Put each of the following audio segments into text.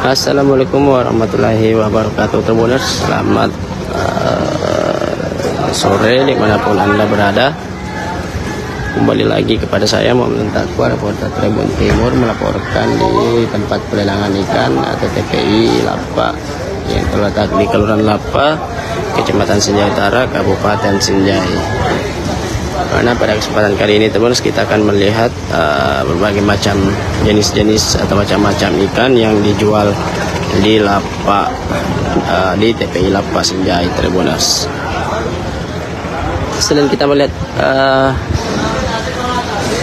Assalamualaikum warahmatullahi wabarakatuh. Tribuners, selamat sore dimanapun Anda berada. Kembali lagi kepada saya Muhammad Taqwa, reporter Tribun Timur, melaporkan di tempat pelelangan ikan atau TPI Lapa yang terletak di Kelurahan Lapa, Kecamatan Sinjai Utara, Kabupaten Sinjai. Karena pada kesempatan kali ini teman kita akan melihat berbagai macam jenis-jenis atau macam-macam ikan yang dijual di Lapa, di TPI Lapa Sinjai, Tribuners. Selain kita melihat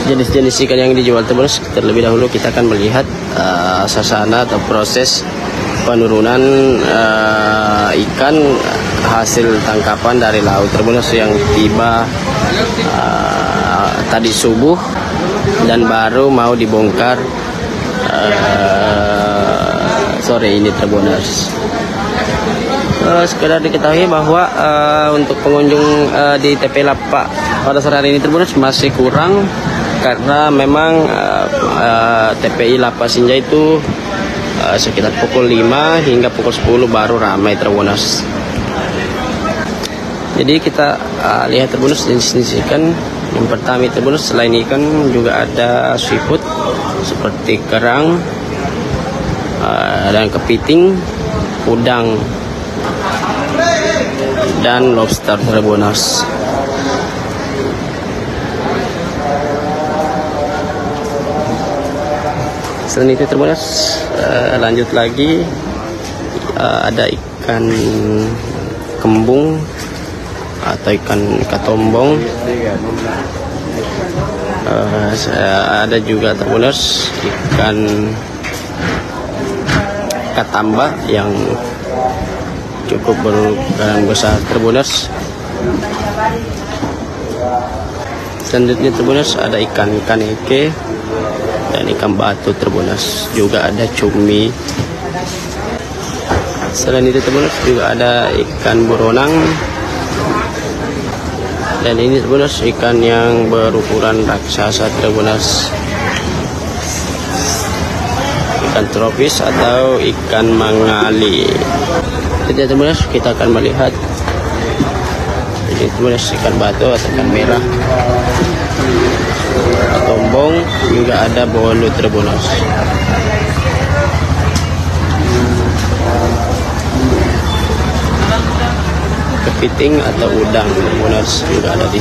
jenis-jenis ikan yang dijual, Tribuners, terlebih dahulu kita akan melihat sasana atau proses penurunan ikan hasil tangkapan dari laut, Tribuners, yang tiba tadi subuh dan baru mau dibongkar sore ini, Tribuners. Sekedar diketahui bahwa untuk pengunjung di TPI Lapa pada sore hari ini, Tribuners, masih kurang karena memang TPI Lapa Sinjai itu sekitar pukul 5 hingga pukul 10 baru ramai, Tribuners. Jadi kita lihat, Tribuners, jenis-jenis ikan. Yang pertama, Tribuners, selain ikan juga ada seafood seperti kerang dan kepiting, udang dan lobster, Tribuners. Selain itu, Tribuners, lanjut lagi ada ikan kembung atau ikan katombong. Ada juga, Tribuners, ikan katamba yang cukup berukuran besar, Tribuners. Selanjutnya, Tribuners, ada ikan kaneke dan ikan batu, Tribuners. Juga ada cumi. Selain itu, Tribuners, juga ada ikan buronang. Dan ini, Tribuners, ikan yang berukuran raksasa, Tribuners. Ikan tropis atau ikan mangali. Jadi, Tribuners, kita akan melihat ini, Tribuners, ikan batu atau ikan merah, tombong, juga ada bolu, Tribuners. Kepiting atau udang, Tribuners, juga ada di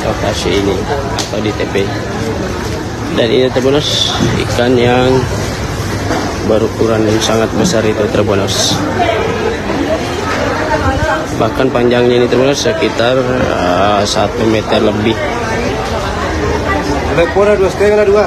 lokasi ini atau di TP. Dan ini, Tribuners, ikan yang berukuran yang sangat besar itu, Tribuners. Bahkan panjangnya ini, Tribuners, sekitar 1 meter lebih. Pura 2,5 2.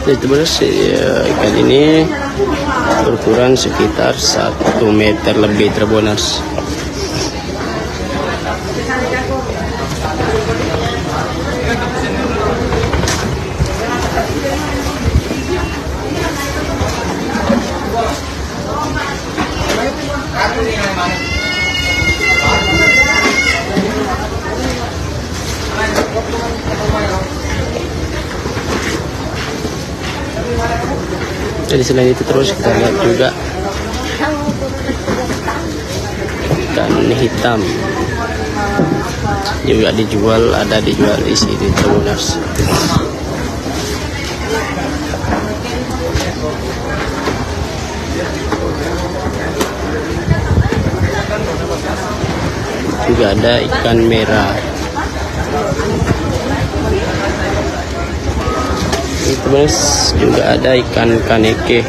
Jadi, Tribuners, ikan ini berukuran sekitar 1 meter lebih, Tribuners. Jadi selain itu, terus kita lihat juga ikan hitam juga dijual, ada dijual di sini, Tribuners. Juga ada ikan merah. Terus juga ada ikan kaneke.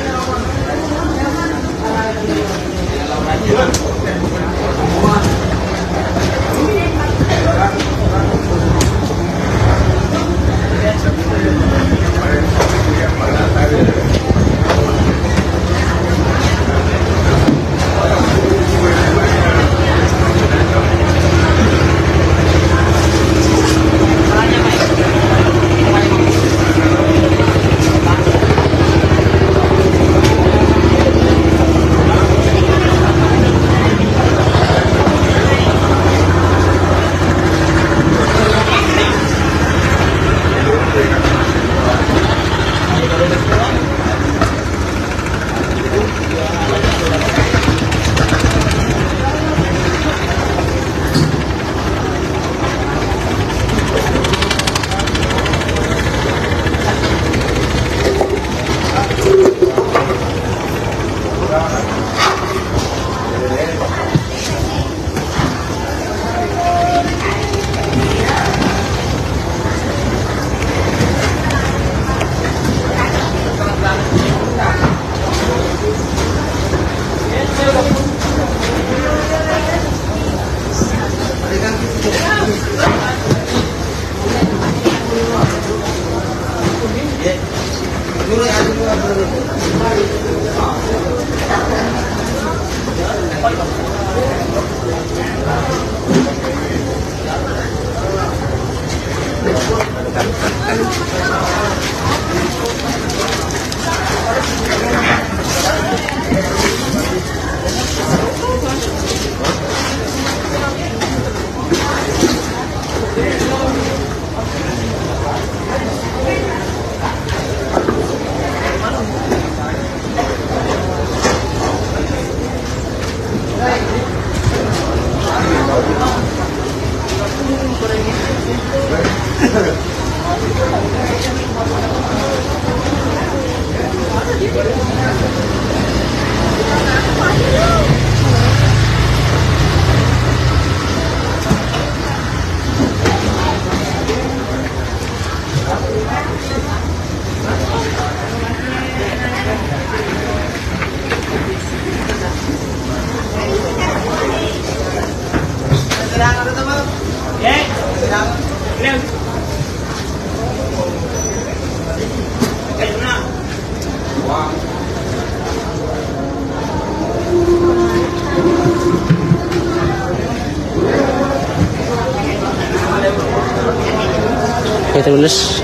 Oke terus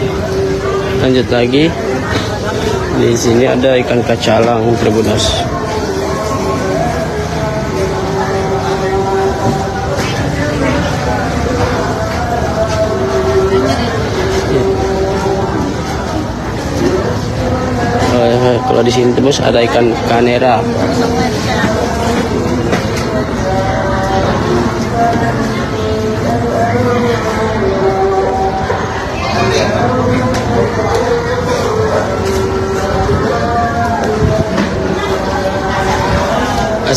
lanjut lagi. Di sini ada ikan kacalang Tribuners. Kalau di sini terus ada ikan kanera.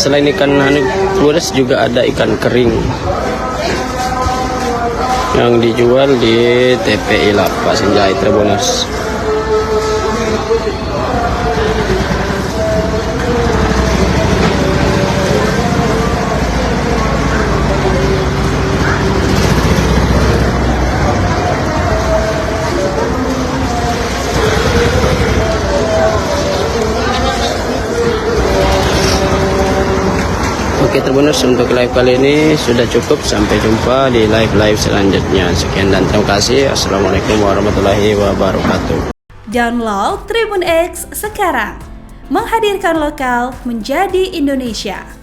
Selain ikan Tribuners juga ada ikan kering yang dijual di TPI Lapak Sinjai Tribuners. Oke Tribuners, untuk live kali ini sudah cukup. Sampai jumpa di live selanjutnya. Sekian dan terima kasih. Assalamualaikum warahmatullahi wabarakatuh. Download Tribun X sekarang. Menghadirkan lokal menjadi Indonesia.